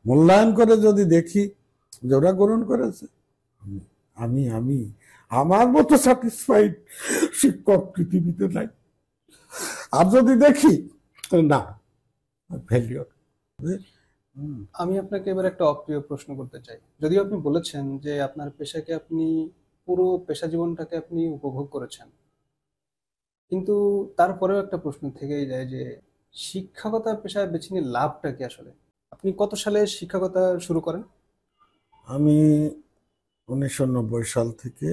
মূল্যায়ন করে যদি দেখি যে ওরা গ্রহণ করেছে, আমি আমি আমার মতো স্যাটিসফাইড শিক্ষক পৃথিবীতে নাই। আর যদি দেখি না, ফেলিওর। আমি আপনাকে এবার একটা অপ্রিয় প্রশ্ন করতে চাই। যদিও আপনি বলেছেন যে আপনার পেশাকে আপনি পুরো পেশা জীবনটাকে আপনি উপভোগ করেছেন, কিন্তু তারপরেও একটা প্রশ্ন থেকেই যায় যে শিক্ষকতা পেশায় বেছে নিয়ে লাভটা কি আসলে? আপনি কত সালে শিক্ষকতা শুরু করেন? আমি 1990 সাল থেকে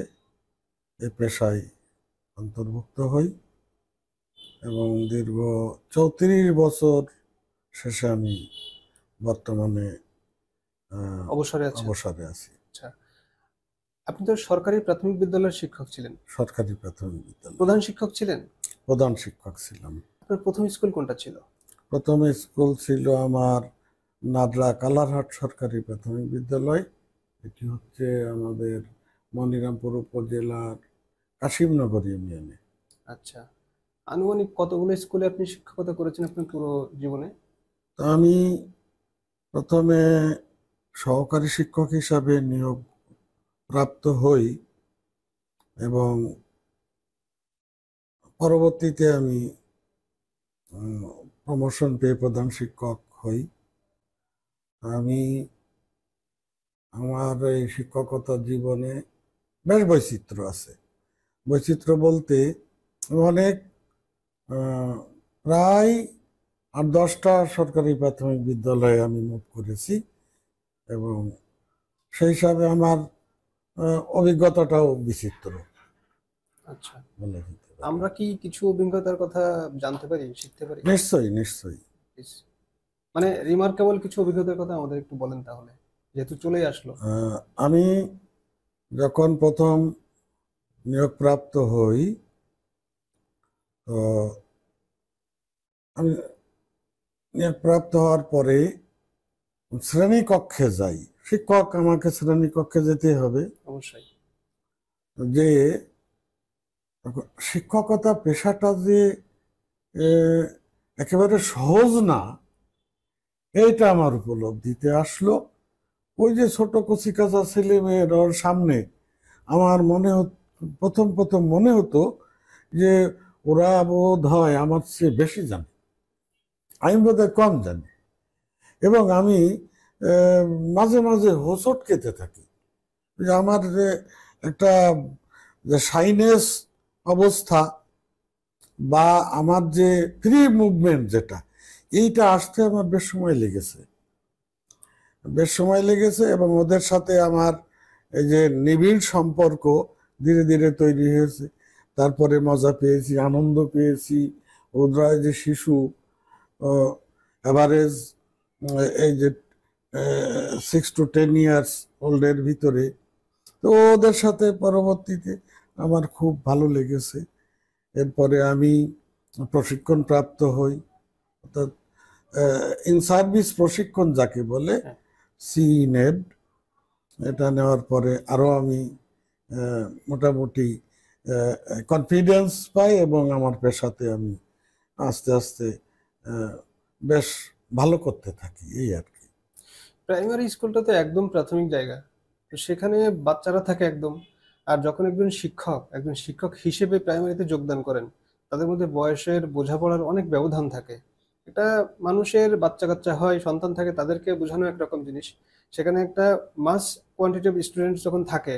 এ পেশায় অন্তর্ভুক্ত হই এবং দীর্ঘ 34 বছর শেষে আমি বর্তমানে অবসরে আছেন? অবসরে আছি। আচ্ছা, আপনি তো সরকারি প্রাথমিক বিদ্যালয়ের শিক্ষক ছিলেন, সরকারি প্রাথমিক বিদ্যালয় প্রধান শিক্ষক ছিলেন। প্রধান শিক্ষক ছিলাম। আপনার প্রথম স্কুল কোনটা ছিল? প্রথম স্কুল ছিল আমার নাদরা কালারহাট সরকারি প্রাথমিক বিদ্যালয়। এটি হচ্ছে আমাদের মনিরামপুর উপজেলার কাশিমনগর ইউনিয়নে। আচ্ছা, আনুমানিক কতগুলো স্কুলে আপনি শিক্ষকতা করেছেন আপনার পুরো জীবনে? তো আমি প্রথমে সহকারী শিক্ষক হিসাবে নিয়োগ প্রাপ্ত হই এবং পরবর্তীতে আমি প্রমোশন পেয়ে প্রধান শিক্ষক হই। আমি আমার এই শিক্ষকতা জীবনে বেশ বৈচিত্র্য আছে। বৈচিত্র্য বলতে অনেক প্রায় 8-10টা সরকারি প্রাথমিক বিদ্যালয়ে আমি মুভ করেছি এবং সেই হিসাবে আমার অভিজ্ঞতাটাও বিচিত্র আচ্ছা, বলে দিতে পারি। আমরা কি কিছু অভিজ্ঞতার কথা জানতে পারি, শিখতে পারি? নিশ্চয়ই নিশ্চয়ই। Please। মানে রিমার্কেবল কিছু অভিজ্ঞতার কথা আমাদের একটু বলেন তাহলে, যেহেতু চলেই আসলো। আমি যখন প্রথম নিয়োগপ্রাপ্ত হই, তো আমি নিয়োগপ্রাপ্ত হওয়ার পরে শ্রেণীকক্ষে যাই। শিক্ষক আমাকে শ্রেণীকক্ষে যেতে হবে। অবশ্যই। যে শিক্ষকতা পেশাটা যে একেবারে সহজ না, এইটা আমার উপলব্ধিতে আসলো। ওই যে ছোট কচিকাঁচা ছেলে মেয়ের ওর সামনে আমার প্রথম প্রথম মনে হতো যে ওরা বোধ হয় আমার চেয়ে বেশি জানে, আমি বোধহয় কম জানি। এবং আমি মাঝে মাঝে হোঁচট খেতে থাকি যে আমার যে একটা যে সাইনেস অবস্থা বা আমার যে ফ্রি মুভমেন্ট যেটা, এইটা আসতে আমার বেশ সময় লেগেছে এবং ওদের সাথে আমার এই যে নিবিড় সম্পর্ক ধীরে ধীরে তৈরি হয়েছে। তারপরে মজা পেয়েছি, আনন্দ পেয়েছি। ওরা যে শিশু, অ্যাভারেজ এই যে 6 to 10 ইয়ার্স ওল্ডের ভিতরে, তো ওদের সাথে পরবর্তীতে আমার খুব ভালো লেগেছে। এরপরে আমি প্রশিক্ষণ প্রাপ্ত হই, অর্থাৎ ইন সার্ভিস প্রশিক্ষণ যাকে বলে, সিনেড। এটা নেওয়ার পরে আরও আমি মোটামুটি কনফিডেন্স পাই এবং আমার পেশাতে আমি আস্তে আস্তে বেশ ভালো করতে থাকি, এই আর কি। প্রাইমারি স্কুলটা তো একদম প্রাথমিক জায়গা, তো সেখানে বাচ্চারা থাকে একদম। আর যখন একজন শিক্ষক হিসেবে প্রাইমারিতে যোগদান করেন, তাদের মধ্যে বয়সের বোঝাপড়ার অনেক ব্যবধান থাকে। এটা মানুষের বাচ্চা কাচ্চা হয়, সন্তান থাকে, তাদেরকে বোঝানো একরকম জিনিস। সেখানে একটা মাস কোয়ান্টিটি অফ স্টুডেন্টস যখন থাকে,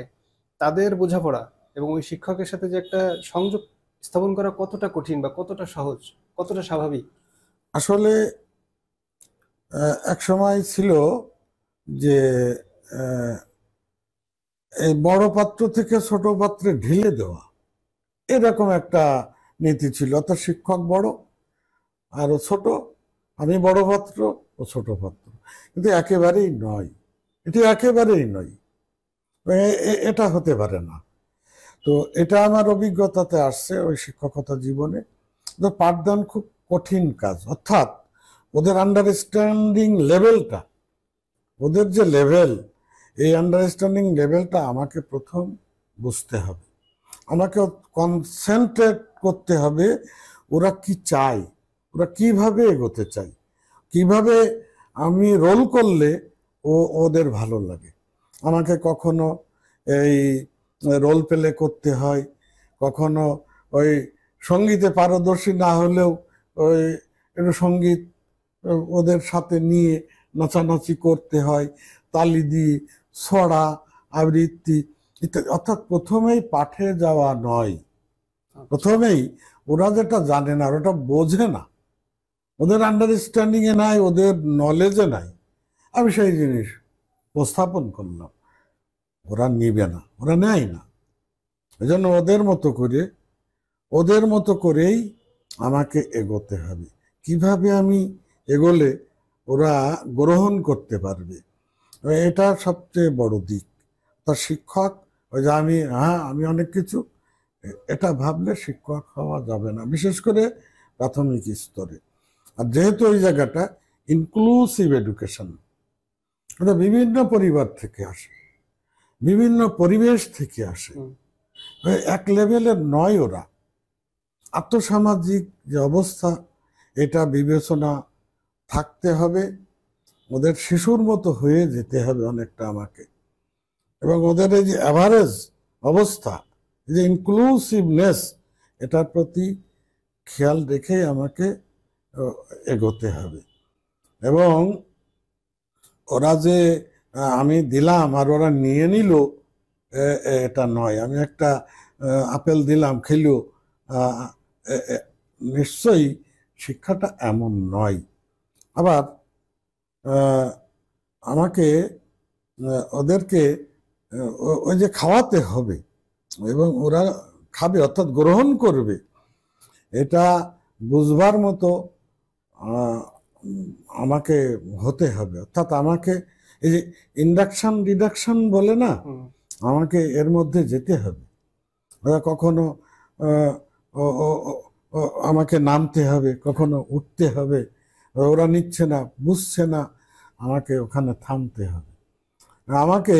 তাদের বোঝাপড়া এবং ওই শিক্ষকের সাথে যে একটা সংযোগ স্থাপন করা কতটা কঠিন বা কতটা সহজ, কতটা স্বাভাবিক? আসলে এক সময় ছিল যে এই বড় পাত্র থেকে ছোট পাত্রে ঢেলে দেওয়া, এরকম একটা নীতি ছিল। অর্থাৎ শিক্ষক বড় আর ও ছোট, আমি বড় পাত্র ও ছোট পাত্র। কিন্তু একেবারেই নয়, এটি একেবারেই নয়, এটা হতে পারে না। তো এটা আমার অভিজ্ঞতাতে আসছে ওই শিক্ষকতা জীবনে। তো পাঠদান খুব কঠিন কাজ, অর্থাৎ ওদের আন্ডারস্ট্যান্ডিং লেভেলটা, ওদের যে লেভেল, এই আন্ডারস্ট্যান্ডিং লেভেলটা আমাকে প্রথম বুঝতে হবে। আমাকে কনসেন্ট্রেট করতে হবে ওরা কি চায়, ওরা কিভাবে এগোতে চায়, কিভাবে আমি রোল করলে ওদের ভালো লাগে। আমাকে কখনো এই রোল প্লে করতে হয়, কখনো ওই সঙ্গীতে পারদর্শী না হলেও ওই একটু সঙ্গীত ওদের সাথে নিয়ে নাচানাচি করতে হয়, তালি দিয়ে ছড়া আবৃত্তি ইত্যাদি। অর্থাৎ প্রথমেই পাঠে যাওয়া নয়, প্রথমেই ওরা যেটা জানে না, ওটা বোঝে না, ওদের আন্ডারস্ট্যান্ডিং এ নাই, ওদের নলেজে নাই, আমি সেই জিনিস উপস্থাপন করলাম, ওরা নিবে না, ওরা নেয় না। এজন্য ওদের মতো করেই আমাকে এগোতে হবে। কিভাবে আমি এগোলে ওরা গ্রহণ করতে পারবে, এটা সবচেয়ে বড় দিক। তার শিক্ষক ওই যে আমি অনেক কিছু, এটা ভাবলে শিক্ষক হওয়া যাবে না, বিশেষ করে প্রাথমিক স্তরে। আর যেহেতু ওই জায়গাটা ইনক্লুসিভ এডুকেশন, ওটা বিভিন্ন পরিবার থেকে আসে, বিভিন্ন পরিবেশ থেকে আসে, এক লেভেলের নয় ওরা। আর্থসামাজিক যে অবস্থা, এটা বিবেচনা থাকতে হবে, ওদের শিশুর মতো হয়ে যেতে হবে অনেকটা আমাকে, এবং ওদের এই যে অ্যাভারেজ অবস্থা, এই যে ইনক্লুসিভনেস, এটার প্রতি খেয়াল রেখে আমাকে এগোতে হবে। এবং ওরা যে আমি দিলাম আর ওরা নিয়ে নিল, এটা নয়। আমি একটা আপেল দিলাম, খেলো, নিশ্চয়ই শিক্ষাটা এমন নয়। আবার আমাকে ওদেরকে ওই যে খাওয়াতে হবে এবং ওরা খাবে, অর্থাৎ গ্রহণ করবে, এটা বুঝবার মতো আমাকে হতে হবে। অর্থাৎ আমাকে এই যে ইন্ডাকশন ডিডাকশন বলে না, আমাকে এর মধ্যে যেতে হবে। ওরা কখনো আমাকে নামতে হবে, কখনো উঠতে হবে, ওরা নিচ্ছে না, বুঝছে না, আমাকে ওখানে থামতে হবে। আমাকে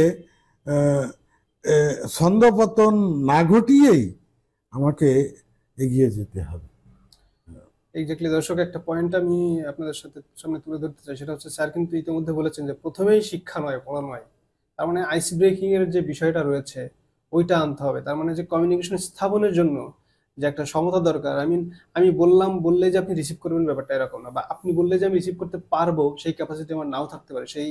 ছন্দপতন না ঘটিয়েই আমাকে এগিয়ে যেতে হবে। এক্স্যাক্টলি দর্শক, একটা পয়েন্ট আমি আপনাদের সামনে তুলে ধরতে চাই, সেটা হচ্ছে স্যার কিন্তু ইতিমধ্যে বলেছেন যে প্রথমেই শিক্ষা নয়, পড়া নয়। তার মানে আইস ব্রেকিং এর যে বিষয়টা রয়েছে ওইটা আনতে হবে। তার মানে যে কমিউনিকেশন স্থাপনের জন্য যে একটা সমতা দরকার, আমি বললে যে আপনি রিসিভ করবেন ব্যাপারটা এরকম না, বা আপনি বললে যে আমি রিসিভ করতে পারবো সেই ক্যাপাসিটি আমার নাও থাকতে পারে, সেই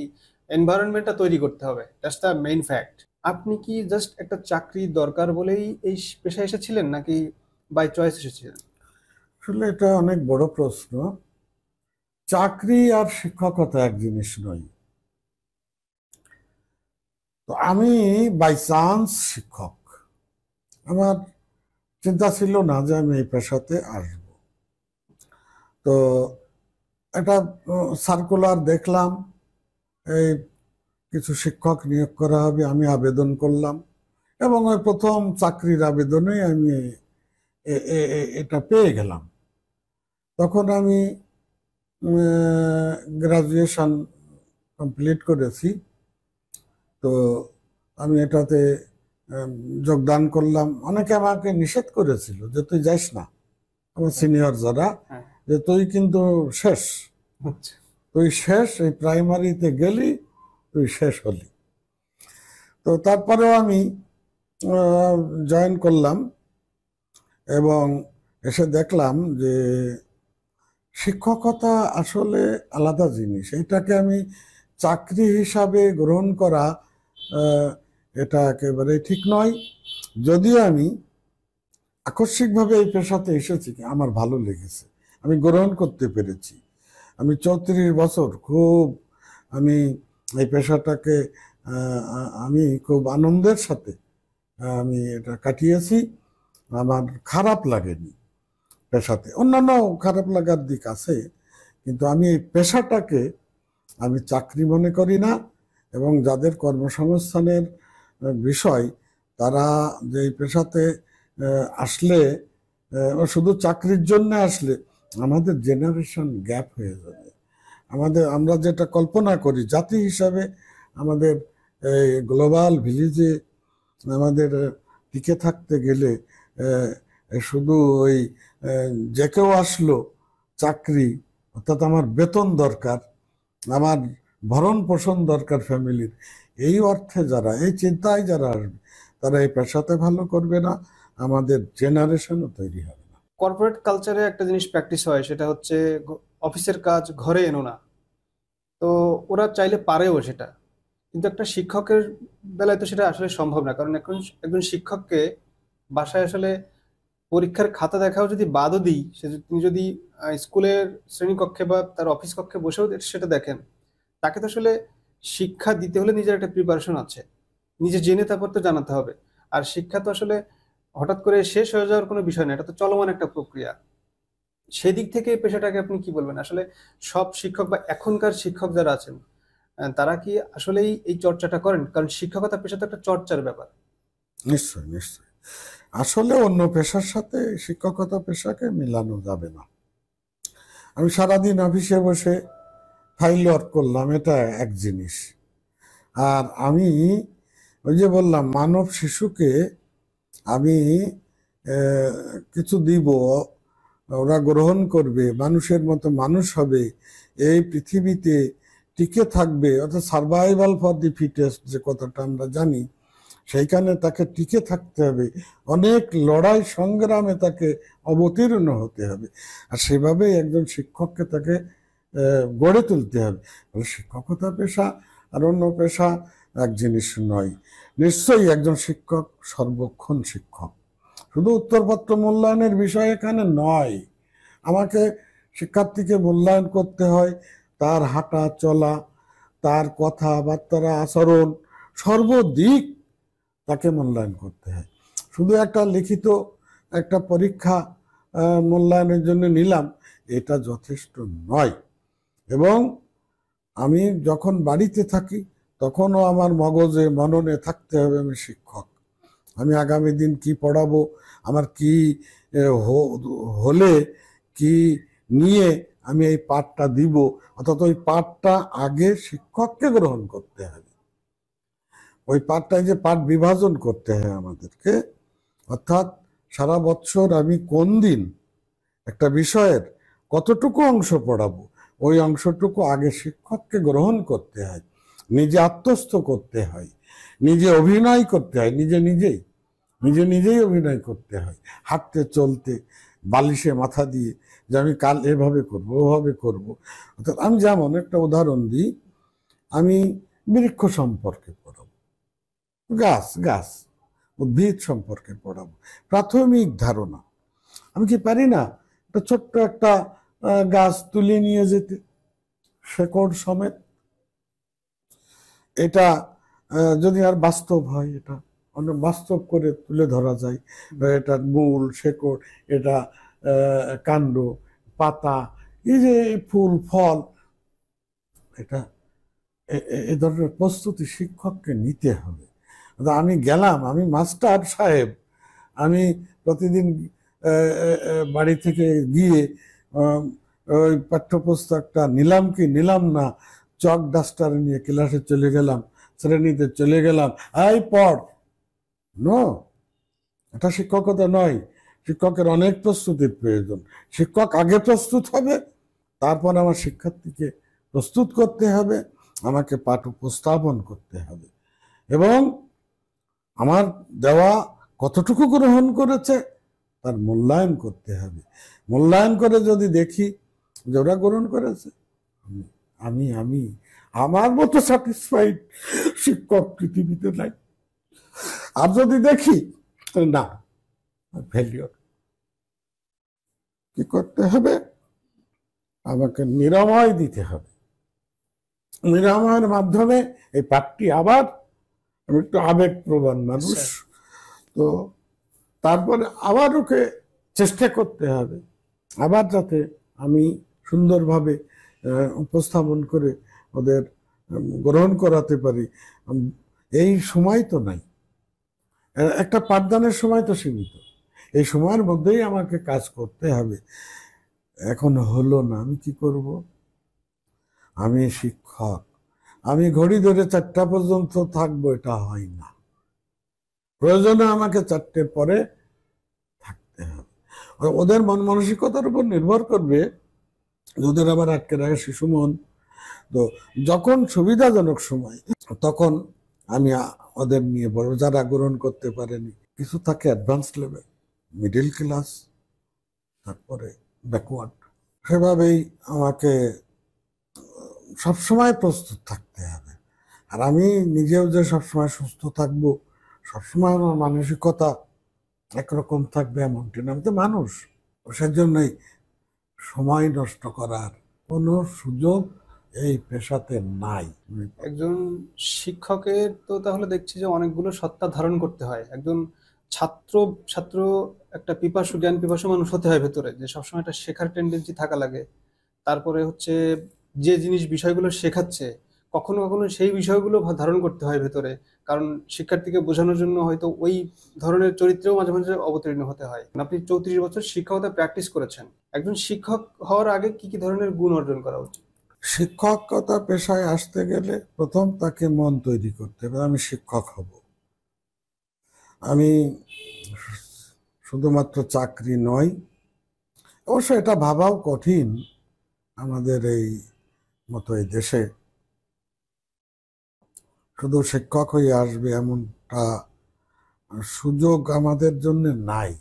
এনভায়রনমেন্টটা তৈরি করতে হবে। That's the main fact. আপনি কি জাস্ট একটা চাকরি দরকার বলেই এই পেশায় এসেছিলেন, নাকি বাই চয়েস এসেছিলেন? আসলে এটা অনেক বড় প্রশ্ন। চাকরি আর শিক্ষকতা এক জিনিস নয়। তো আমি বাই চান্স শিক্ষক, আমার চিন্তা ছিল না যে আমি এই পেশাতে আসব। তো একটা সার্কুলার দেখলাম, এই কিছু শিক্ষক নিয়োগ করা হবে, আমি আবেদন করলাম এবং ওই প্রথম চাকরির আবেদনে আমি এটা পেয়ে গেলাম। তখন আমি গ্রাজুয়েশন কমপ্লিট করেছি। তো আমি এটাতে যোগদান করলাম। অনেকে আমাকে নিষেধ করেছিল যে তুই যাস না, আমার সিনিয়র যারা, যে তুই কিন্তু শেষ, তুই শেষ, এই প্রাইমারিতে গেলি, তুই শেষ হলি। তো তারপরেও আমি জয়েন করলাম এবং এসে দেখলাম যে শিক্ষকতা আসলে আলাদা জিনিস। এটাকে আমি চাকরি হিসাবে গ্রহণ করা এটা একেবারে ঠিক নয়। যদিও আমি আকস্মিকভাবে এই পেশাতে এসেছি, আমার ভালো লেগেছে, আমি গ্রহণ করতে পেরেছি। আমি 34 বছর খুব আমি এই পেশাটাকে আমি খুব আনন্দের সাথে আমি এটা কাটিয়েছি। আমার খারাপ লাগেনি পেশাতে। অন্যান্য খারাপ লাগার দিক আছে, কিন্তু আমি এই পেশাটাকে আমি চাকরি মনে করি না। এবং যাদের কর্মসংস্থানের বিষয়, তারা যে এই পেশাতে আসলে শুধু চাকরির জন্য আসলে আমাদের জেনারেশন গ্যাপ হয়ে যাবে। আমরা যেটা কল্পনা করি জাতি হিসাবে, আমাদের গ্লোবাল ভিলেজে আমাদের টিকে থাকতে গেলে শুধু ওই যে কেউ আসলো চাকরি, অর্থাৎ আমার বেতন দরকার, আমার ভরণ পোষণ দরকার ফ্যামিলির, এই অর্থে যারা, এই চিন্তায় যারা আসবে, তারা এই পেশাতে ভালো করবে না, আমাদের জেনারেশনও তৈরি হবে না। কর্পোরেট কালচারে একটা জিনিস প্র্যাকটিস হয়, সেটা হচ্ছে অফিসের কাজ ঘরে এনো না। তো ওরা চাইলে পারেও সেটা, কিন্তু একটা শিক্ষকের বেলায় তো সেটা আসলে সম্ভব না, কারণ এখন একজন শিক্ষককে বাসায় আসলে পরীক্ষার খাতা দেখাও যদি বাদও দিই, তিনি যদি স্কুলের শ্রেণীকক্ষে বা তার অফিস কক্ষে বসেও সেটা দেখেন, তাকে তো আসলে শিক্ষা দিতে হলে নিজের একটা প্রিপারেশন আছে, নিজে জেনে তারপর তো জানাতে হবে। আর শিক্ষা তো আসলে হঠাৎ করে শেষ হয়ে যাওয়ার কোনো বিষয় না, এটা তো চলমান একটা প্রক্রিয়া। সেদিক থেকে এই পেশাটাকে আপনি কি বলবেন আসলে? সব শিক্ষক বা এখনকার শিক্ষক যারা আছেন, তারা কি আসলেই এই চর্চাটা করেন? কারণ শিক্ষকতা পেশা তো একটা চর্চার ব্যাপার। নিশ্চয়, নিশ্চয়। আসলে অন্য পেশার সাথে শিক্ষকতা পেশাকে মেলানো যাবে না। আমি সারাদিন অফিসে বসে ফাইল ওয়ার্ক করলাম, এটা এক জিনিস। আর আমি ওই যে বললাম, মানব শিশুকে আমি কিছু দিব, ওরা গ্রহণ করবে, মানুষের মতো মানুষ হবে, এই পৃথিবীতে টিকে থাকবে, অর্থাৎ সার্ভাইভাল ফর দি ফিটেস্ট যে কথাটা আমরা জানি, সেইখানে তাকে টিকে থাকতে হবে, অনেক লড়াই সংগ্রামে তাকে অবতীর্ণ হতে হবে। আর সেভাবেই একজন শিক্ষককে তাকে গড়ে তুলতে হবে। শিক্ষকতা পেশা আর অন্য পেশা এক জিনিস নয়। নিশ্চয়ই একজন শিক্ষক সর্বক্ষণ শিক্ষক। শুধু উত্তরপত্র মূল্যায়নের বিষয় এখানে নয়, আমাকে শিক্ষার্থীকে মূল্যায়ন করতে হয়, তার হাঁটা চলা, তার কথাবার্তা, আচরণ, সর্বদিক তাকে মূল্যায়ন করতে হয়। শুধু একটা লিখিত একটা পরীক্ষা মূল্যায়নের জন্য নিলাম, এটা যথেষ্ট নয়। এবং আমি যখন বাড়িতে থাকি তখনও আমার মগজে মননে থাকতে হবে আমি শিক্ষক। আমি আগামী দিন কি পড়াবো, আমার কি হলে, কি নিয়ে আমি এই পাঠটা দিব, অর্থাৎ ওই পাঠটা আগে শিক্ষককে গ্রহণ করতে হবে। ওই পাঠটায় যে পাঠ বিভাজন করতে হয় আমাদেরকে, অর্থাৎ সারা বছর আমি কোন দিন একটা বিষয়ের কতটুকু অংশ পড়াবো, ওই অংশটুকু আগে শিক্ষককে গ্রহণ করতে হয়, নিজে আত্মস্থ করতে হয়, নিজে অভিনয় করতে হয়, নিজে নিজেই অভিনয় করতে হয়, হাঁটতে চলতে, বালিশে মাথা দিয়ে যে আমি কাল এভাবে করবো, ওভাবে করবো। অর্থাৎ আমি যেমন একটা উদাহরণ দিই, আমি বৃক্ষ সম্পর্কে পড়াবো, গাছ গাছ উদ্ভিদ সম্পর্কে পড়াবো, প্রাথমিক ধারণা। আমি কি পারি না একটা ছোট্ট একটা গাছ তুলে নিয়ে যেতে, শেকড় সমেত? এটা যদি আর বাস্তব হয়, এটা অনেক বাস্তব করে তুলে ধরা যায়, এটার মূল, শেকড়, এটা কাণ্ড, পাতা, এই যে ফুল ফল, এটা এ ধরনের প্রস্তুতি শিক্ষককে নিতে হবে। আমি গেলাম, আমি মাস্টার সাহেব, আমি প্রতিদিন বাড়ি থেকে গিয়ে ওই পাঠ্যপুস্তকটা নিলাম কি নিলাম না, চক ডাস্টার নিয়ে ক্লাসে চলে গেলাম, শ্রেণীতে চলে গেলাম, এই পড়। নো, এটা শিক্ষকতা নয়। শিক্ষকের অনেক প্রস্তুতির প্রয়োজন। শিক্ষক আগে প্রস্তুত হবে, তারপর আমার শিক্ষার্থীকে প্রস্তুত করতে হবে, আমাকে পাঠ উপস্থাপন করতে হবে, এবং আমার দেওয়া কতটুকু গ্রহণ করেছে তার মূল্যায়ন করতে হবে। মূল্যায়ন করে যদি দেখি যে ওরা গ্রহণ করেছে, আমি আমি আমার মতো স্যাটিসফাইড শিক্ষক পৃথিবীতে নাই। আর যদি দেখি না, ফেলিওর, কি করতে হবে? আমাকে নিরাময় দিতে হবে। নিরাময়ের মাধ্যমে এই পাঠটি আবার, আমি একটু আবেগপ্রবণ মানুষ, তো তারপরে আবার ওকে চেষ্টা করতে হবে, আবার যাতে আমি সুন্দরভাবে উপস্থাপন করে ওদের গ্রহণ করাতে পারি। এই সময় তো নাই, একটা পাঠদানের সময় তো সীমিত, এই সময়ের মধ্যেই আমাকে কাজ করতে হবে। এখন হলো না, আমি কি করব? আমি শিক্ষক, আমি ঘড়ি ধরে 4টা পর্যন্ত থাকবো, এটা হয় না। প্রয়োজনে আমাকে 4টের পরে থাকতে হবে। ওদের মন মানসিকতার উপর নির্ভর করবে। ওদের আবার আটকে রাখে শিশু মন, তো যখন সুবিধাজনক সময় তখন আমি ওদের নিয়ে বলবো, যারা গ্রহণ করতে পারেনি। কিছু থাকে অ্যাডভান্স লেভেল, মিডল ক্লাস, তারপরে ব্যাকওয়ার্ড। সেভাবেই আমাকে সবসময় প্রস্তুত থাকতে হবে। আর আমি নিজেও যে সবসময় সুস্থ থাকবো, সবসময় আমার মানসিকতা একরকম থাকবে এমনটি না। আমি তো মানুষ, সেজন্যই সময় নষ্ট করার কোনো সুযোগ এই পেশাতে নাই। একজন শিক্ষকের তো তাহলে দেখছি যে অনেকগুলো সত্তা ধারণ করতে হয়। একজন ছাত্র ছাত্র একটা পিপাসু, জ্ঞান পিপাসু মানুষ হতে হয় ভেতরে, যে সবসময় একটা শেখার টেন্ডেন্সি থাকা লাগে। তারপরে হচ্ছে যে জিনিস বিষয়গুলো শেখাচ্ছে, কখনো কখনো সেই বিষয়গুলো ধারণ করতে হয় ভেতরে, কারণ শিক্ষার্থীকে বোঝানোর জন্য হয়তো ওই ধরনের চরিত্রেও মাঝে মাঝে অবতীর্ণ হতে হয়। আপনি 34 বছর শিক্ষকতা প্র্যাকটিস করেছেন, একজন শিক্ষক হওয়ার আগে কি কি ধরনের গুণ অর্জন করা উচিত? শিক্ষকতা পেশায় আসতে গেলে প্রথম তাকে মন তৈরি করতে হবে, আমি শিক্ষক হব। আমি শুধুমাত্র চাকরি নয়, অবশ্য এটা ভাবাও কঠিন আমাদের এই মতো এই দেশে। শুধু শিক্ষক হয়ে আসবে এমনটা সুযোগ আমাদের জন্য নাই।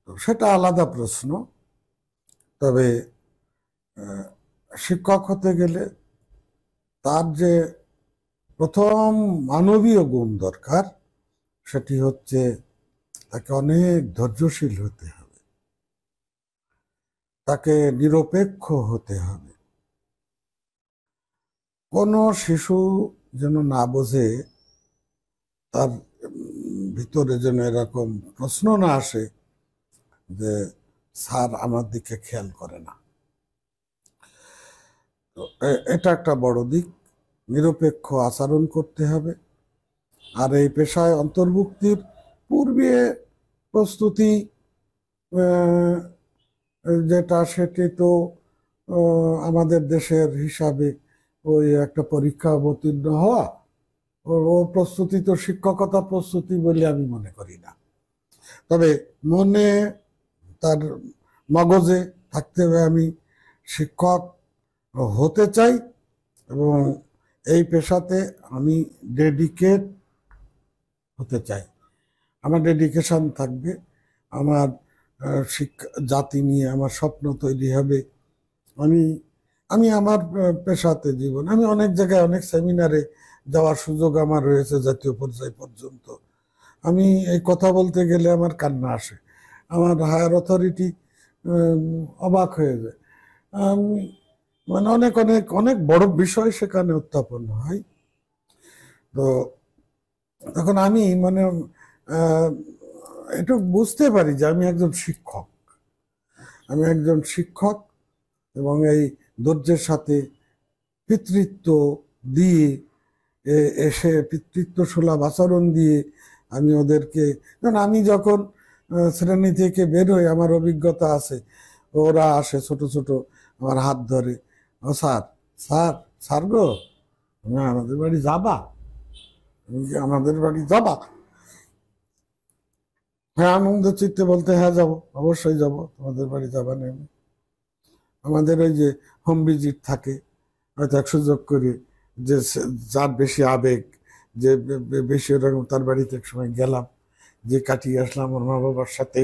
তো সেটা আলাদা প্রশ্ন। তবে শিক্ষক হতে গেলে তার যে প্রথম মানবীয় গুণ দরকার, সেটি হচ্ছে তাকে অনেক ধৈর্যশীল হতে হবে, তাকে নিরপেক্ষ হতে হবে। কোনো শিশু যেন না বোঝে, তার ভিতরে যেন এরকম প্রশ্ন না আসে যে স্যার আমার দিকে খেয়াল করে না। তো এটা একটা বড় দিক। নিরপেক্ষ আচরণ করতে হবে। আর এই পেশায় অন্তর্ভুক্তির পূর্বে প্রস্তুতি যেটা, সেটি তো আমাদের দেশের হিসাবে ওই একটা পরীক্ষা অবতীর্ণ হওয়া, ও প্রস্তুতি তো শিক্ষকতা প্রস্তুতি বলে আমি মনে করি না। তবে মনে, তার মগজে থাকতে হবে আমি শিক্ষক হতে চাই, এবং এই পেশাতে আমি ডেডিকেট হতে চাই। আমার ডেডিকেশন থাকবে, আমার শিক্ষা জাতি নিয়ে আমার স্বপ্ন তৈরি হবে। আমি আমি আমার পেশাতে জীবন, আমি অনেক জায়গায় অনেক সেমিনারে যাওয়ার সুযোগ আমার রয়েছে, জাতীয় পর্যায় পর্যন্ত। আমি এই কথা বলতে গেলে আমার কান্না আসে, আমার হায়ার অথরিটি অবাক হয়ে যায়। আমি মানে অনেক অনেক অনেক বড় বিষয় সেখানে উত্থাপন হয়। তো তখন আমি মানে একটু বুঝতে পারি যে আমি একজন শিক্ষক, আমি একজন শিক্ষক, এবং এই ধৈর্যের সাথে পিতৃত্ব দিয়ে এসে পিতৃত্ব সুলভ আচরণ দিয়ে আমি ওদেরকে, কারণ আমি যখন শ্রেণী থেকে বেরোই, আমার অভিজ্ঞতা আছে, ওরা আসে ছোট ছোট, আমার হাত ধরে, ও স্যার, স্যার, স্যার গো, তুমি আমাদের বাড়ি যাবা? তুমি কি আমাদের বাড়ি যাবা? হ্যাঁ, আনন্দ চিত্তে বলতে হ্যাঁ যাবো, অবশ্যই যাবো, তোমাদের বাড়ি যাবা না? আমাদের ওই যে হোম ভিজিট থাকে, হয়তো এক সুযোগ করে, যে যার বেশি আবেগ, যে বেশি ওরকম, তার বাড়িতে এক সময় গেলাম, যে কাটিয়ে আসলাম ওর মা বাবার সাথে,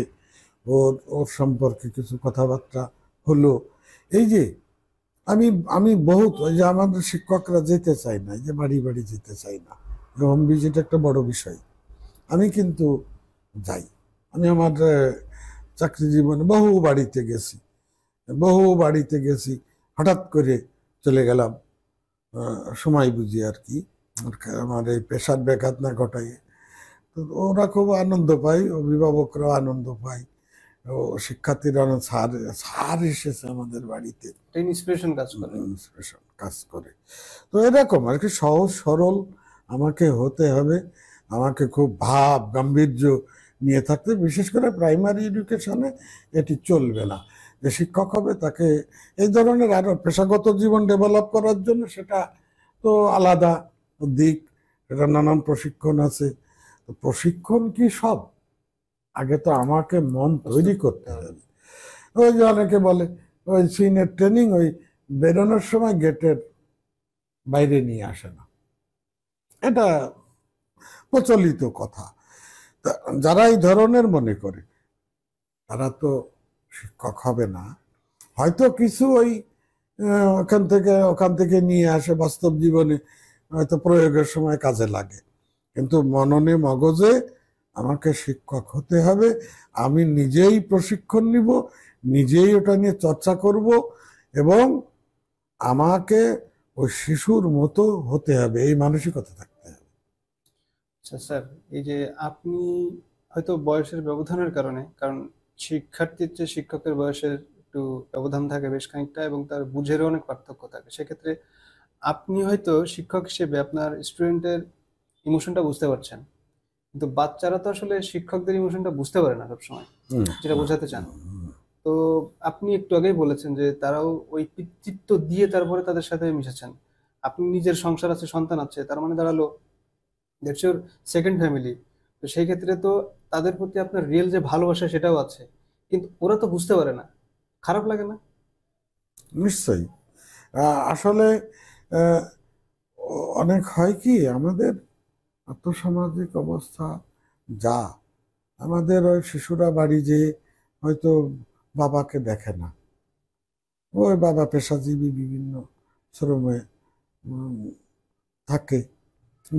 ওর ওর সম্পর্কে কিছু কথাবার্তা হলো। এই যে আমি আমি বহুত, ওই যে আমাদের শিক্ষকরা যেতে চাই না, যে বাড়ি বাড়ি যেতে চাই না, হোম ভিজিট একটা বড় বিষয়। আমি কিন্তু যাই। আমি আমার চাকরি জীবনে বহু বাড়িতে গেছি, হঠাৎ করে চলে গেলাম সময় বুঝি আর কি, আমার এই পেশার ব্যাঘাত না ঘটাই। তো ওরা খুব আনন্দ পায়, অভিভাবকরাও আনন্দ পায়, ও শিক্ষার্থীরা আনন্দ, স্যার স্যার এসেছে আমাদের বাড়িতে, ইন্সপিরেশন কাজ করে। ইন্সপিরেশন কাজ করে। তো এরকম আর কি, সহজ সরল আমাকে হতে হবে, আমাকে খুব ভাব গাম্ভীর্য নিয়ে থাকতে, বিশেষ করে প্রাইমারি এডুকেশনে এটি চলবে না। যে শিক্ষক হবে তাকে এই ধরনের আরো পেশাগত জীবন ডেভেলপ করার জন্য সেটা তো আলাদা দিক, এটা নানান প্রশিক্ষণ আছে। তো প্রশিক্ষণ কি সব? আগে তো আমাকে মন তৈরি করতে হবে। ওই যে অনেকে বলে ওই সিনের ট্রেনিং ওই বেরোনোর সময় গেটের বাইরে নিয়ে আসে না, এটা প্রচলিত কথা। তা যারা এই ধরনের মনে করে তারা তো শিক্ষক হবে না। হয়তো কিছু ওই ওখান থেকে নিয়ে আসে বাস্তব জীবনে, হয়তো প্রয়োগের সময় কাজে লাগে, কিন্তু মননে মগজে আমাকে শিক্ষক হতে হবে। আমি নিজেই প্রশিক্ষণ নিব, নিজেই ওটা নিয়ে চর্চা করব, এবং আমাকে ওই শিশুর মতো হতে হবে, এই মানসিকতা থাকতে হবে। আচ্ছা স্যার, এই যে আপনি হয়তো বয়সের ব্যবধানের কারণে, কারণ শিক্ষার্থীর চেয়ে শিক্ষকের বয়সের একটু ব্যবধান থাকে বেশ খানিকটা, এবং তার বুঝেরও অনেক পার্থক্য থাকে, সেক্ষেত্রে আপনি হয়তো শিক্ষক হিসেবে আপনার স্টুডেন্টের ইমোশনটা বুঝতে পারছেন, কিন্তু বাচ্চারা তো আসলে শিক্ষকদের ইমোশনটা বুঝতে পারে না সবসময়, হুম, যেটা বোঝাতে চান। তো আপনি একটু আগেই বলেছেন যে তারাও ওই পিতৃত্ব দিয়ে তারপরে তাদের সাথে মিশেছেন। আপনি নিজের সংসার আছে, সন্তান আছে, তার মানে দাঁড়ালো দ্যাটস ইউর সেকেন্ড ফ্যামিলি। তো সেই ক্ষেত্রে তো তাদের প্রতি আপনার রিয়েল যে ভালোবাসা সেটাও আছে, কিন্তু ওরা তো বুঝতে পারে না। খারাপ লাগে না? নিশ্চয়ই। আসলে আহ, অনেক হয় কি, আমাদের আর্থসামাজিক অবস্থা যা, আমাদের ওই শিশুরা বাড়ি যেয়ে হয়তো বাবাকে দেখে না, ওই বাবা পেশাজীবী বিভিন্ন শ্রমে উম, থাকে,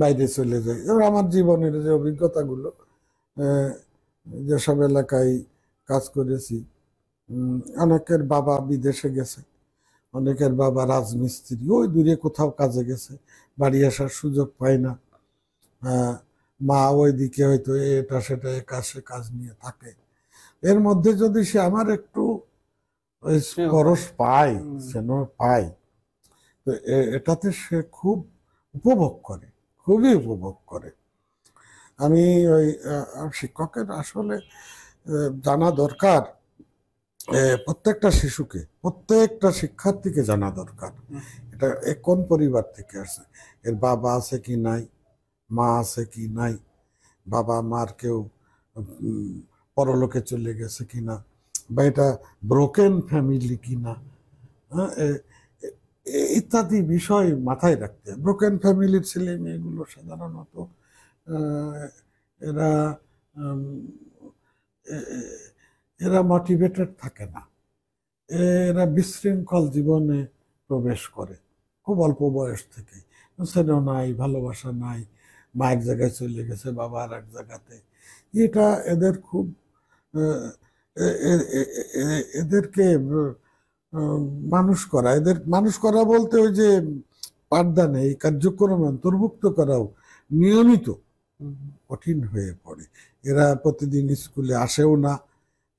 বাইরে চলে যায়। এবার আমার জীবনের যে অভিজ্ঞতাগুলো, আহ, যেসব এলাকায় কাজ করেছি, অনেকের বাবা বিদেশে গেছে, অনেকের বাবা রাজমিস্ত্রি, ওই দূরে কোথাও কাজে গেছে, বাড়ি আসার সুযোগ পায় না। আহ, মা ওইদিকে হয়তো এটা সেটা সে কাজ নিয়ে থাকে। এর মধ্যে যদি সে আমার একটু ওই স্নেহ পরশ পায়। পায়, হুম। স্নেহ পায়, তো এটাতে সে খুব উপভোগ করে, খুবই উপভোগ করে। আমি ওই শিক্ষকের আসলে জানা দরকার, প্রত্যেকটা শিশুকে, প্রত্যেকটা শিক্ষার্থীকে জানা দরকার হুম। এটা এ কোন পরিবার থেকে আসে, এর বাবা আছে কি নাই, মা আছে কি নাই, বাবা মার কেউ উম, পরলোকে চলে গেছে কিনা, বা এটা ব্রোকেন ফ্যামিলি কিনা, হ্যাঁ, ইত্যাদি বিষয় মাথায় রাখতে হবে। ব্রোকেন ফ্যামিলির ছেলে মেয়েগুলো সাধারণত আহ, এরা উম, এ- এ- এরা মোটিভেটেড থাকে না, এরা বিশৃঙ্খল জীবনে প্রবেশ করে খুব অল্প বয়স থেকে। স্নেহ নাই, ভালোবাসা নাই, মা এক জায়গায় চলে গেছে, বাবা আর এক জায়গাতে। এটা এদের খুব আহ, এদেরকে আহ, মানুষ করা, এদের মানুষ করা বলতে ওই যে পাঠদানে এই কার্যক্রমে অন্তর্ভুক্ত করাও নিয়মিত হুম। কঠিন হয়ে পড়ে। এরা প্রতিদিন স্কুলে আসেও না,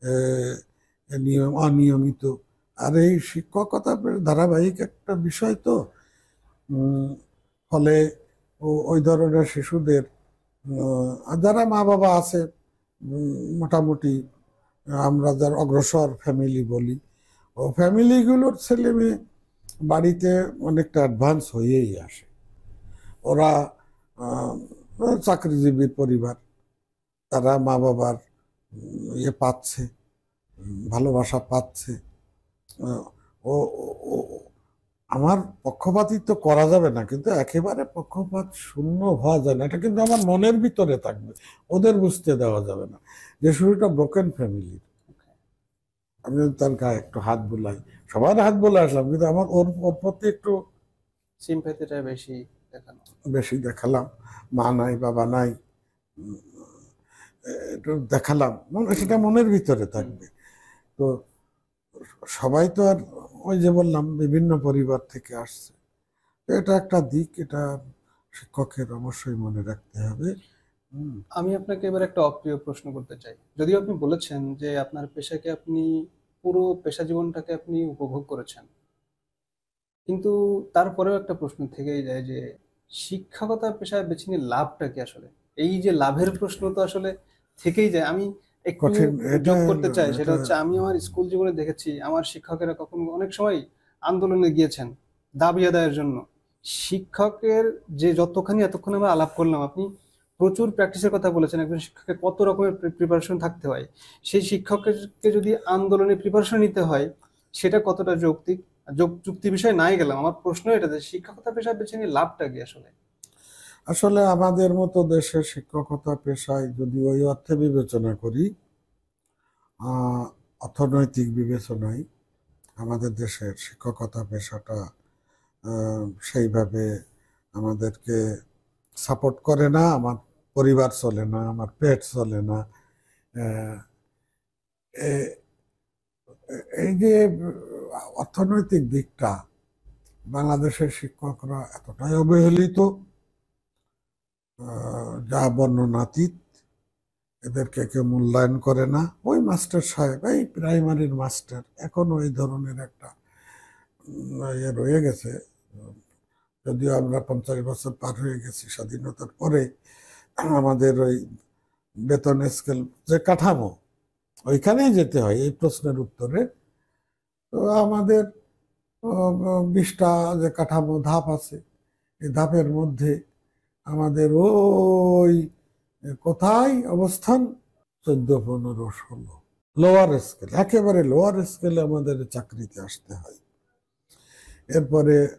আহ, অনিয়মিত। আর এই শিক্ষকতা বেশ ধারাবাহিক একটা বিষয় তো, উম, ফলে ওই ধরনের শিশুদের যারা মা বাবা আছে, মোটামুটি আমরা যারা অগ্রসর ফ্যামিলি বলি, ও ফ্যামিলিগুলোর ছেলে মেয়ে বাড়িতে অনেকটা অ্যাডভান্স হয়েই আসে। ওরা আহ, চাকরিজীবীর পরিবার, তারা মা বাবার ইয়ে পাচ্ছে, ভালোবাসা পাচ্ছে। আহ, ও ও- ও- আমার পক্ষপাতিত্ব করা যাবে না, কিন্তু একেবারে পক্ষপাত শূন্য হওয়া যায় না, এটা কিন্তু আমার মনের ভিতরে থাকবে, ওদের বুঝতে দেওয়া যাবে না যে শুরুটা ব্রোকেন ফ্যামিলির। আমি তার গায়ে একটু হাত বুলাই, সবার হাত বলে আসলাম, কিন্তু আমার ওর ওর প্রতি একটু সিম্প্যাথিটা বেশি দেখানো। বেশি দেখালাম। মা নাই, বাবা নাই, উম, একটু দেখালাম, হুম। সেটা মনের ভিতরে হুম। থাকবে। তো সবাই তো আর ওই যে বললাম বিভিন্ন পরিবার থেকে আসছে, তো এটা একটা দিক, এটা শিক্ষকের অবশ্যই মনে রাখতে হবে। হুম। আমি আপনাকে এবার একটা অপ্রিয় প্রশ্ন করতে চাই। যদিও আপনি বলেছেন যে আপনার পেশাকে আপনি পুরো পেশা জীবনটাকে আপনি উপভোগ করেছেন, কিন্তু তারপরেও একটা প্রশ্ন থেকেই যায় যে শিক্ষকতা পেশায় বেছে নিয়ে লাভটা কি আসলে? এই যে লাভের প্রশ্ন তো আসলে থেকেই যায়। আমি একটু কঠিন এটা, যোগ করতে চাই, সেটা এটা হচ্ছে আমি আমার স্কুল জীবনে দেখেছি আমার শিক্ষকেরা কখনো অনেক সময় আন্দোলনে গিয়েছেন দাবি আদায়ের জন্য। শিক্ষকের যে যতখানি এতক্ষণ আমরা আলাপ করলাম, আপনি প্রচুর প্র্যাকটিসের কথা বলেছেন, একজন শিক্ষকের কত রকমের প্রিপারেশন থাকতে হয়। সেই শিক্ষককে যদি আন্দোলনে প্রিপারেশন নিতে হয়, সেটা কতটা যৌক্তিক? যুক্তি বিষয়ে নাই গেলাম, আমার প্রশ্ন এটা যে শিক্ষকতা পেশা বেছে নিয়ে লাভটা কি আসলে? আসলে আমাদের মতো দেশে শিক্ষকতা পেশায় যদি ওই অর্থে বিবেচনা করি, আহ, অর্থনৈতিক বিবেচনায় আমাদের দেশের শিক্ষকতা পেশাটা সেইভাবে আমাদেরকে সাপোর্ট করে না। আমার পরিবার চলে না, আমার পেট চলে না। আহ, এ- এই যে অর্থনৈতিক দিকটা, বাংলাদেশের শিক্ষকরা এতটাই অবহেলিত, যা বর্ণনাতীত। এদেরকে কেউ মূল্যায়ন করে না। ওই মাস্টার সাহেব, এই প্রাইমারির মাস্টার, এখনো এই ধরনের একটা ইয়ে রয়ে গেছে। যদিও আমরা 50 বছর পার হয়ে গেছি স্বাধীনতার পরে, আমাদের ওই বেতন স্কেল যে কাঠামো, ওইখানেই যেতে হয় এই প্রশ্নের উত্তরে। তো আমাদের 20টা যে কাঠামো ধাপ আছে, এই ধাপের মধ্যে আমাদের ওই কোথায় অবস্থান, 14, 15, 16, লোয়ার স্কেল, একেবারে লোয়ার স্কেলে আমাদের চাকরিতে আসতে হয়। এরপরে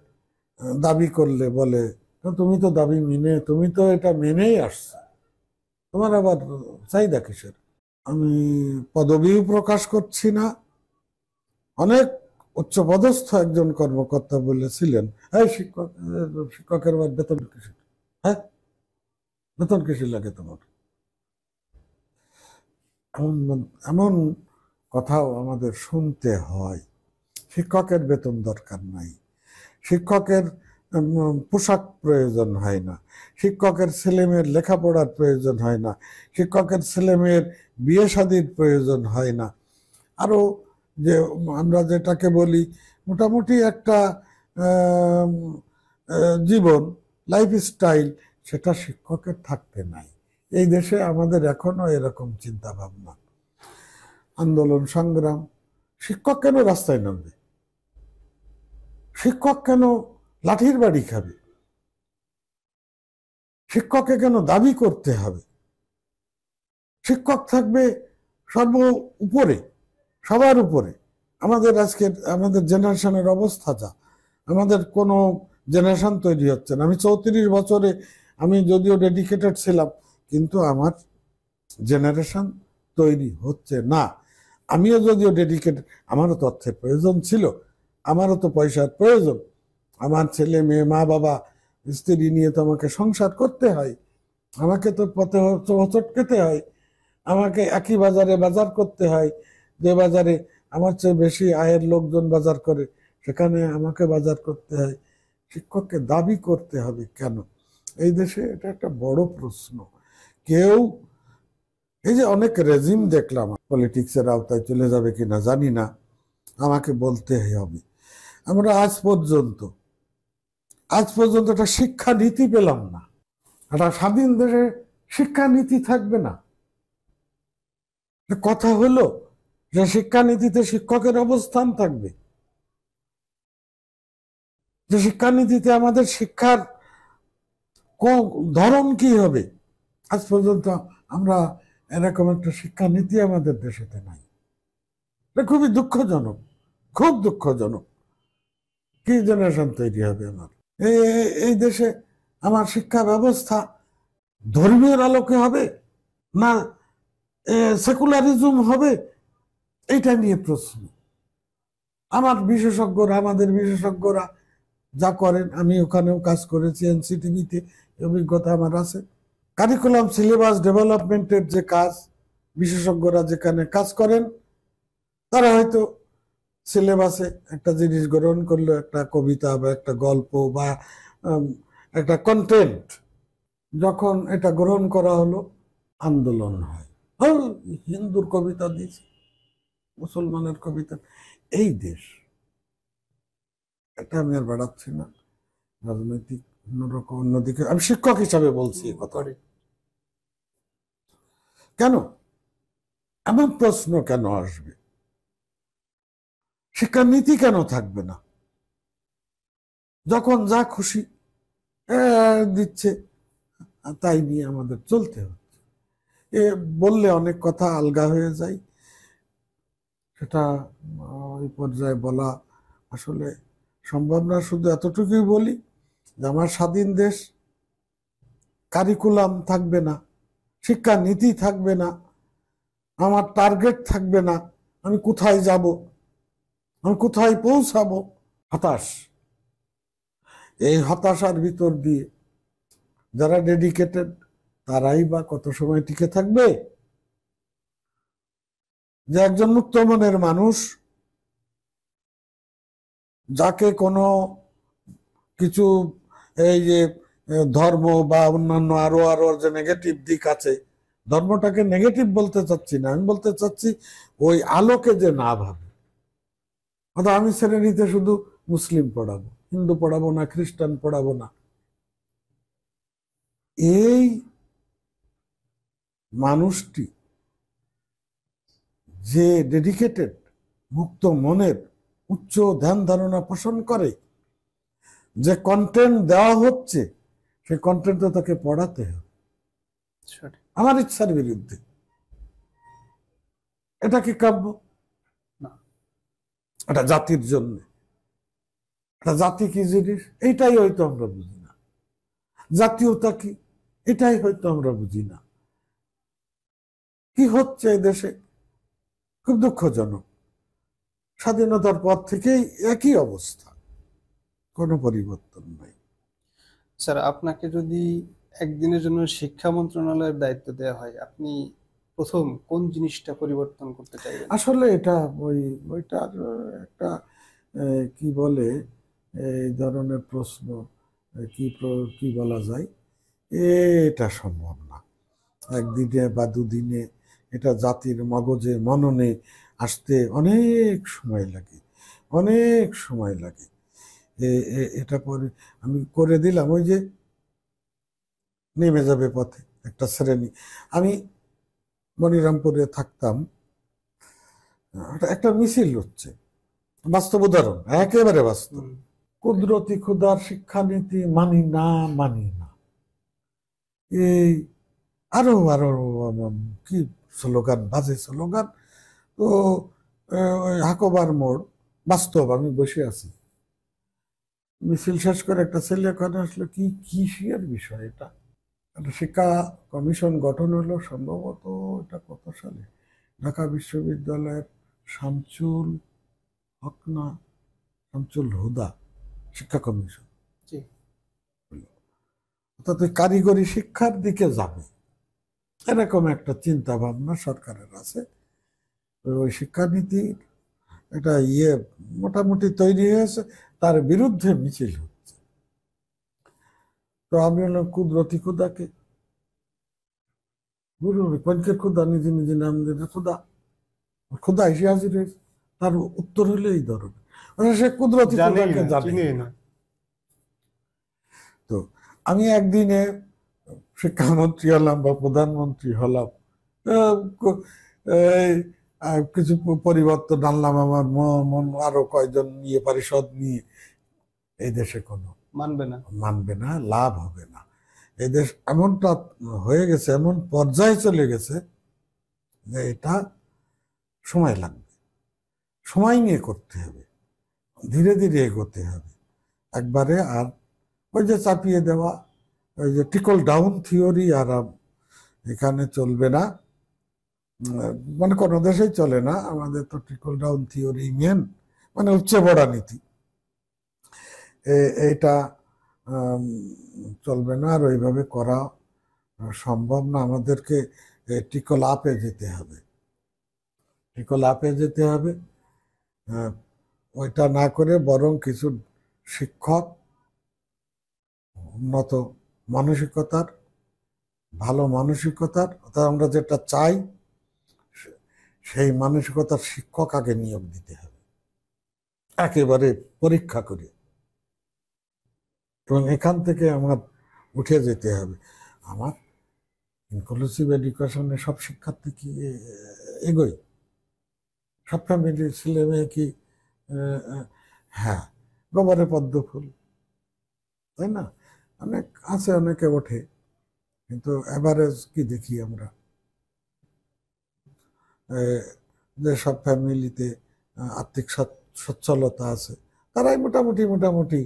দাবি করলে বলে, "তো তুমি তো দাবি মেনে, তুমি তো এটা মেনেই আসছো, তোমার আবার চাহিদা কিসের?" আমি পদবিও প্রকাশ করছি না। অনেক উচ্চপদস্থ একজন কর্মকর্তা বলেছিলেন, এই শিক্ষকের আবার বেতন কিসের? হ্যাঁ, বেতন কিসের লাগে তোমার? এমন এমন কথাও আমাদের শুনতে হয়। শিক্ষকের বেতন দরকার নাই, শিক্ষকের পোশাক প্রয়োজন হয় না, শিক্ষকের ছেলেমেয়ের লেখাপড়ার প্রয়োজন হয় না, শিক্ষকের ছেলেমেয়ের বিয়ে শাদীর প্রয়োজন হয় না। আরো যে আমরা যেটাকে বলি মোটামুটি একটা আম, জীবন, লাইফস্টাইল, সেটা শিক্ষকের থাকতে নাই। এই দেশে আমাদের এখনো এরকম চিন্তা ভাবনা। আন্দোলন সংগ্রাম, শিক্ষক কেন রাস্তায় নামবে? শিক্ষক কেন লাঠির বাড়ি খাবে? শিক্ষককে কেন দাবি করতে হবে? শিক্ষক থাকবে সর্ব উপরে, সবার উপরে। আমাদের আজকের আমাদের জেনারেশনের অবস্থা যা, আমাদের কোনো জেনারেশন তৈরি হচ্ছে না। আমি 34 বছরে, আমি যদিও ডেডিকেটেড ছিলাম, কিন্তু আমার জেনারেশন তৈরি হচ্ছে না। আমিও যদিও ডেডিকেটেড, আমারও তো অর্থের প্রয়োজন ছিল, আমারও তো পয়সার প্রয়োজন। আমার ছেলে মেয়ে, মা বাবা, স্ত্রী নিয়ে তো আমাকে সংসার করতে হয়, আমাকে তো পথে হোঁচট খেতে হয়, আমাকে একই বাজারে বাজার করতে হয়। যে বাজারে আমার চেয়ে বেশি আয়ের লোকজন বাজার করে, সেখানে আমাকে বাজার করতে হয়। শিক্ষককে দাবি করতে হবে কেন? এই দেশে এটা একটা বড় প্রশ্ন। কেউ, এই যে অনেক রেজিম দেখলাম, পলিটিক্সের আওতায় চলে যাবে কিনা জানি না, আমাকে বলতে হবে, আমরা আজ পর্যন্ত একটা শিক্ষা নীতি পেলাম না। একটা স্বাধীন দেশে শিক্ষা নীতি থাকবে না? কথা হলো যে শিক্ষানীতিতে শিক্ষকের অবস্থান থাকবে, যে শিক্ষানীতিতে আমাদের শিক্ষার ধরন কি হবে। আজ পর্যন্ত আমরা এরকম একটা শিক্ষানীতি আমাদের দেশেতে নাই। এটা খুবই দুঃখজনক, খুব দুঃখজনক। কি জেনারেশন তৈরি হবে আমার এই দেশে? আমার শিক্ষা ব্যবস্থা ধর্মীয় আলোকে হবে না সেকুলারিজম হবে? এটা নিয়ে প্রশ্ন। আমাদের বিশেষজ্ঞরা যা করেন, আমি ওখানেও কাজ করেছি, এনসিটিভিতে অভিজ্ঞতা আমার আছে। কারিকুলাম সিলেবাস ডেভেলপমেন্টের যে কাজ, বিশেষজ্ঞরা যেখানে কাজ করেন, তারা হয়তো সিলেবাসে একটা জিনিস গ্রহণ করলো, একটা কবিতা বা একটা গল্প বা একটা কন্টেন্ট, যখন এটা গ্রহণ করা হলো, আন্দোলন হয়, হিন্দুর কবিতা দিয়েছে, মুসলমানের কবিতা। এই দেশ, এটা আমি আর বাড়াচ্ছি না, রাজনৈতিক অন্যরকম, অন্যদিকে আমি শিক্ষক হিসাবে বলছি কথা। কেন এমন প্রশ্ন কেন আসবে? শিক্ষার নীতি কেন থাকবে না? যখন যা খুশি দিচ্ছে, তাই নিয়ে আমাদের চলতে হচ্ছে। এ বললে অনেক কথা আলগা হয়ে যায়। সেটা ওই পর্যায়ে বলা আসলে সম্ভব না। শুধু এতটুকুই বলি যে আমার স্বাধীন দেশ, কারিকুলাম থাকবে না, শিক্ষা নীতি থাকবে না, আমার টার্গেট থাকবে না, আমি কোথায় যাব, আমি কোথায় পৌঁছাবো। হতাশ। এই হতাশার ভিতর দিয়ে যারা ডেডিকেটেড তারাই বা কত সময় টিকে থাকবে। যে একজন মুক্ত মনের মানুষ, যাকে কোনো কিছু এই যে ধর্ম বা অন্যান্য আরো আরো যে নেগেটিভ দিক আছে, ধর্মটাকে নেগেটিভ বলতে চাচ্ছি না, আমি বলতে চাচ্ছি ওই আলোকে যে না ভাবে। অর্থাৎ আমি শ্রেণীতে শুধু মুসলিম পড়াবো, হিন্দু পড়াবো না, খ্রিস্টান পড়াবো না, এই মানুষটি যে ডেডিকেটেড, মুক্ত মনের, উচ্চ ধ্যান ধারণা পোষণ করে, যে কন্টেন্ট দেওয়া হচ্ছে সেই কন্টেন্ট তো তাকে পড়াতে হবে সঠিক। আমার ইচ্ছার বিরুদ্ধে। এটা কি কাম্য? না। এটা জাতির জন্য, এটা জাতি কি জিনিস এইটাই হয়তো আমরা বুঝি না, জাতীয়তা কি এটাই হয়তো আমরা বুঝি না। কি হচ্ছে এই দেশে খুব দুঃখজনক। স্বাধীনতার পর থেকেই একই অবস্থা, কোনো পরিবর্তন নাই। স্যার, আপনাকে যদি একদিনের জন্য শিক্ষা মন্ত্রণালয়ের দায়িত্ব দেওয়া হয়, আপনি প্রথম কোন জিনিসটা পরিবর্তন করতে চাইবেন? আসলে এটা ওইটার একটা কি বলে, এই ধরনের প্রশ্ন কি বলা যায়, এটা সম্ভব না একদিনে বা দুদিনে। এটা জাতির মগজে মননে আসতে অনেক সময় লাগে, অনেক সময় লাগে। এটা পরে আমি করে দিলাম, ওই যে নেমে যাবে পথে একটা শ্রেণী। আমি মনিরামপুরে থাকতাম, একটা মিছিল হচ্ছে, বাস্তব উদাহরণ, একেবারে বাস্তব। হুম। কুদরতি ক্ষুধার শিক্ষানীতি মানি না, মানি না, এই আরো আরো কি স্লোগান, বাজে স্লোগান। তো ওই হাকোবার মোড়, বাস্তব, আমি বসে আছি, মিছিল শেষ করে একটা ছেলে ওখানে আসলো, কি কিসের বিষয় এটা। একটা শিক্ষা কমিশন গঠন হলো সম্ভবত, এটা কত সালে, ঢাকা বিশ্ববিদ্যালয়ের শামচুল হক না শামচুল হুদা শিক্ষা কমিশন। জি। অর্থাৎ কারিগরি শিক্ষার দিকে যাবে এরকম একটা চিন্তা ভাবনা সরকারের আছে। ওই শিক্ষানীতি এটা মোটামুটি তৈরি হয়েছে, তার বিরুদ্ধে মিছিল হচ্ছে। তো আমি হলাম কুদরতি ক্ষুদাকে, গুরু কনকের ক্ষুদা, নিজে নিজে নাম দিলে ক্ষুদা, ক্ষুদা এসে হাজির হয়েছে। তার উত্তর হলো এই ধরনের, মানে সে কুদরতি জানেই ক্ষুদাকে না, জানে চিনেই না। না। তো আমি একদিনে শিক্ষামন্ত্রী হলাম বা প্রধানমন্ত্রী হলাম, এই কিছু পরিবর্তন আনলাম, আমার মন আরো কয়জন নিয়ে, পরিষদ নিয়ে, এই দেশে কোনো মানবে না। মানবে না, লাভ হবে না। এই দেশ এমনটা হয়ে গেছে, এমন পর্যায়ে চলে গেছে যে এটা সময় লাগবে, সময় নিয়ে করতে হবে, ধীরে ধীরে এগোতে হবে একবারে। আর ওই যে চাপিয়ে দেওয়া, ওই যে টিকল ডাউন থিওরি আর এখানে চলবে না, মানে কোনো দেশেই চলে না। আমাদের তো ট্রিকল ডাউন থিওরি মেন, মানে উপচে পড়া নীতি, এটা চলবে না, আর ওইভাবে করা সম্ভব না। আমাদেরকে ট্রিকল আপে যেতে হবে, ট্রিকল আপে যেতে হবে। ওইটা না করে বরং কিছু শিক্ষক উন্নত মানসিকতার, ভালো মানসিকতার, অর্থাৎ আমরা যেটা চাই সেই মানসিকতার শিক্ষক আগে নিয়োগ দিতে হবে, একেবারে পরীক্ষা করে। এবং এখান থেকে আমার উঠে যেতে হবে। আমার ইনক্লুসিভ এডুকেশনে সব শিক্ষার্থী কি এগোয়, সব ফ্যামিলির ছেলে মেয়ে কি হ্যাঁ গোবরে পদ্ম ফুল, তাই না? অনেক আছে, অনেকে ওঠে, কিন্তু অ্যাভারেজ কি দেখি আমরা, যেসব ফ্যামিলিতে আর্থিক সচ্ছলতা আছে তারাই মোটামুটি মোটামুটি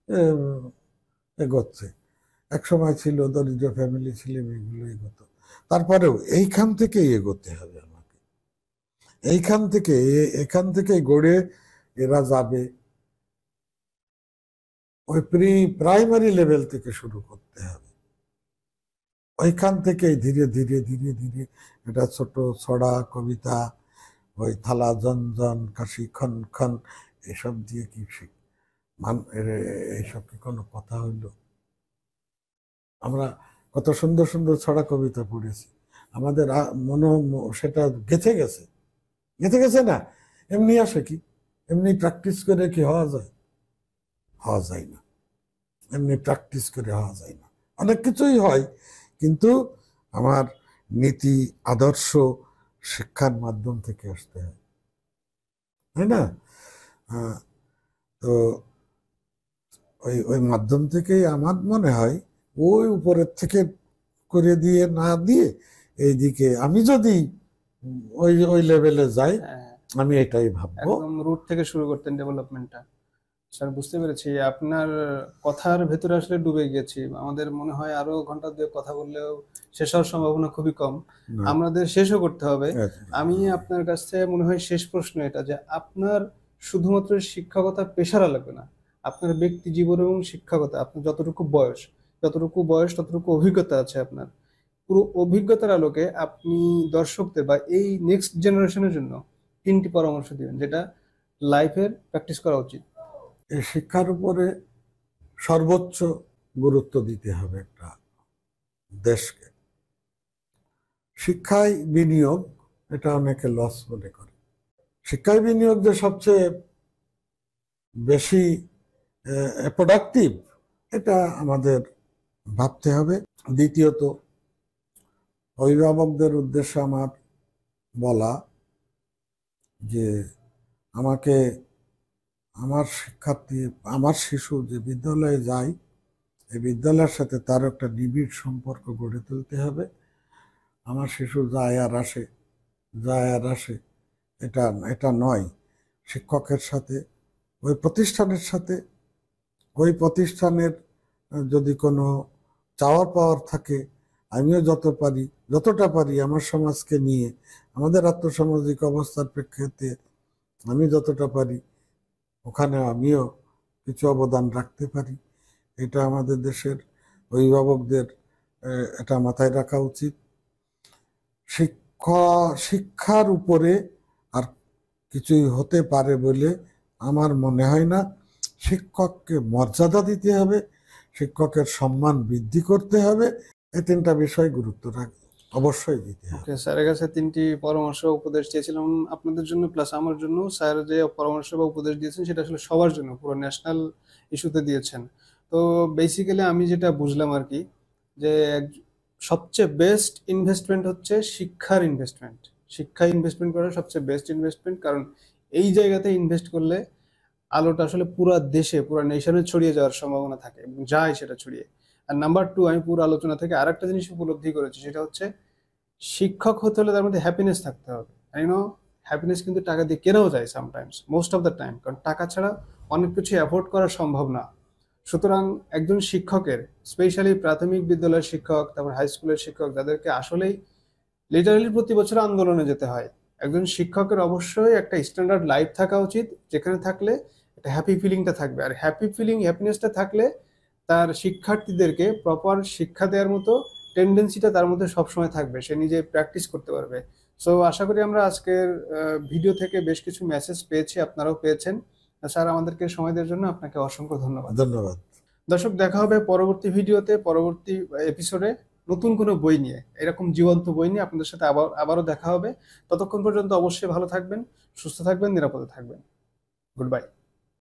আহ, এগোচ্ছে। এক সময় ছিল দরিদ্র ফ্যামিলি ছিল এগুলো এগোতো। তারপরেও এইখান থেকেই এগোতে হবে আমাকে, এইখান থেকে এখান থেকে গড়ে এরা যাবে। ওই প্রাইমারি লেভেল থেকে শুরু করতে হবে, ওইখান থেকেই ধীরে ধীরে ধীরে ধীরে এটা ছোট ছড়া কবিতা, ওই থালা জঞ্জন কাশি খন খন এসব দিয়ে কি এইসব কি কোনো কথা হইলো? আমরা কত সুন্দর সুন্দর ছড়া কবিতা পড়েছি, আমাদের সেটা গেঁথে গেছে, গেঁথে গেছে না? এমনি আসে কি? এমনি প্র্যাকটিস করে কি হওয়া যায়? হওয়া যায় না, এমনি প্র্যাকটিস করে হওয়া যায় না। অনেক কিছুই হয়, কিন্তু আমার নীতি আদর্শ শিক্ষার মাধ্যম থেকে আসতে হয়, তাই না? তো ওই ওই মাধ্যম থেকেই আমার মনে হয় ওই উপরের থেকে করে দিয়ে না দিয়ে এইদিকে আমি যদি ওই ওই লেভেলে যাই, হ্যাঁ, আমি এটাই ভাববো। একদম রুট থেকে শুরু করতেন ডেভেলপমেন্টটা। স্যার বুঝতে পেরেছি, আপনার কথার ভেতরে আসলে ডুবে গেছি। আমাদের মনে হয় আরো ঘন্টা দুয়েক কথা বললেও শেষ হওয়ার সম্ভাবনা খুবই কম, না, আমাদের শেষও করতে হবে। আচ্ছা। আমি আপনার কাছ থেকে মনে হয় শেষ প্রশ্ন এটা, যে আপনার শুধুমাত্র শিক্ষকতা পেশারা লাগবে না, আপনার ব্যক্তি জীবন এবং শিক্ষকতা, আপনার যতটুকু বয়স, ততটুকু অভিজ্ঞতা আছে আপনার, পুরো অভিজ্ঞতার আলোকে আপনি দর্শকদের বা এই নেক্সট জেনারেশনের জন্য 3টি পরামর্শ দিবেন যেটা লাইফের প্র্যাকটিস করা উচিত। এই শিক্ষার উপরে সর্বোচ্চ গুরুত্ব দিতে হবে একটা দেশকে। শিক্ষায় বিনিয়োগ, এটা অনেকে লস মনে করে। শিক্ষায় বিনিয়োগ যে সবচেয়ে বেশি প্রোডাক্টিভ, এটা আমাদের ভাবতে হবে। দ্বিতীয়ত, অভিভাবকদের উদ্দেশ্যে আমার বলা যে আমাকে আমার শিক্ষার্থী, আমার শিশু যে বিদ্যালয়ে যায়, এই বিদ্যালয়ের সাথে তার একটা নিবিড় সম্পর্ক গড়ে তুলতে হবে। আমার শিশু যায় আর আসে, যায় আর আসে, এটা এটা নয়। শিক্ষকের সাথে, ওই প্রতিষ্ঠানের সাথে, ওই প্রতিষ্ঠানের যদি কোনো চাওয়ার পাওয়ার থাকে, আমিও যতটা পারি আমার সমাজকে নিয়ে, আমাদের আর্থসামাজিক অবস্থার প্রেক্ষিতে আমি যতটা পারি ওখানে আমিও কিছু অবদান রাখতে পারি। এটা আমাদের দেশের অভিভাবকদের এটা মাথায় রাখা উচিত। শিক্ষার উপরে আর কিছুই হতে পারে বলে আমার মনে হয় না। শিক্ষককে মর্যাদা দিতে হবে, শিক্ষকের সম্মান বৃদ্ধি করতে হবে, এই 3টা বিষয় গুরুত্ব অবশ্যই দিতে হবে। ওকে, স্যারের কাছে 3টি পরামর্শ উপদেশ চেয়েছিলাম আপনাদের জন্য প্লাস আমার জন্য। স্যার যে পরামর্শ বা উপদেশ দিয়েছেন সেটা আসলে সবার জন্য, পুরো ন্যাশনাল ইস্যুতে দিয়েছেন। তো বেসিক্যালি আমি যেটা বুঝলাম আর কি, যে সবচেয়ে বেস্ট ইনভেস্টমেন্ট হচ্ছে শিক্ষার ইনভেস্টমেন্ট। শিক্ষায় ইনভেস্টমেন্ট করা সবচেয়ে বেস্ট ইনভেস্টমেন্ট, কারণ এই জায়গাতে ইনভেস্ট করলে আলোটা আসলে পুরা দেশে, পুরা নেশনে ছড়িয়ে যাওয়ার সম্ভাবনা থাকে এবং যায় সেটা ছড়িয়ে। আর নাম্বার 2, আমি পুরো আলোচনা থেকে আরেকটা জিনিস উপলব্ধি করেছি, সেটা হচ্ছে শিক্ষক হতে হলে তার মধ্যে হ্যাপিনেস থাকতে হবে। হ্যাপিনেস কিন্তু টাকা দিয়ে কেনাও যায় sometimes, most of the time, কারণ টাকা ছাড়া অনেক কিছু অ্যাফোর্ড করা সম্ভব না। সুতরাং একজন শিক্ষকের, স্পেশালি প্রাথমিক বিদ্যালয়ের শিক্ষক, তারপর হাই স্কুলের শিক্ষক, যাদেরকে আসলেই লিটারালি প্রতি বছর আন্দোলনে যেতে হয়, একজন শিক্ষকের অবশ্যই একটা স্ট্যান্ডার্ড লাইফ থাকা উচিত, যেখানে থাকলে একটা হ্যাপি ফিলিংটা থাকবে। আর হ্যাপি ফিলিং, হ্যাপিনেসটা থাকলে তার শিক্ষার্থীদেরকে প্রপার শিক্ষা দেওয়ার মতো টেন্ডেন্সিটা তার মধ্যে সবসময় থাকবে, সে নিজে প্র্যাকটিস করতে পারবে। সো আশা করি আমরা আজকের ভিডিও থেকে বেশ কিছু মেসেজ পেয়েছি, আপনারাও পেয়েছেন। স্যার, আমাদেরকে সময় দেওয়ার জন্য আপনাকে অসংখ্য ধন্যবাদ। ধন্যবাদ। দর্শক, দেখা হবে পরবর্তী ভিডিওতে, পরবর্তী এপিসোডে নতুন কোনো বই নিয়ে, এরকম জীবন্ত বই নিয়ে আপনাদের সাথে আবারও দেখা হবে। ততক্ষণ পর্যন্ত অবশ্যই ভালো থাকবেন, সুস্থ থাকবেন, নিরাপদে থাকবেন। Good bye.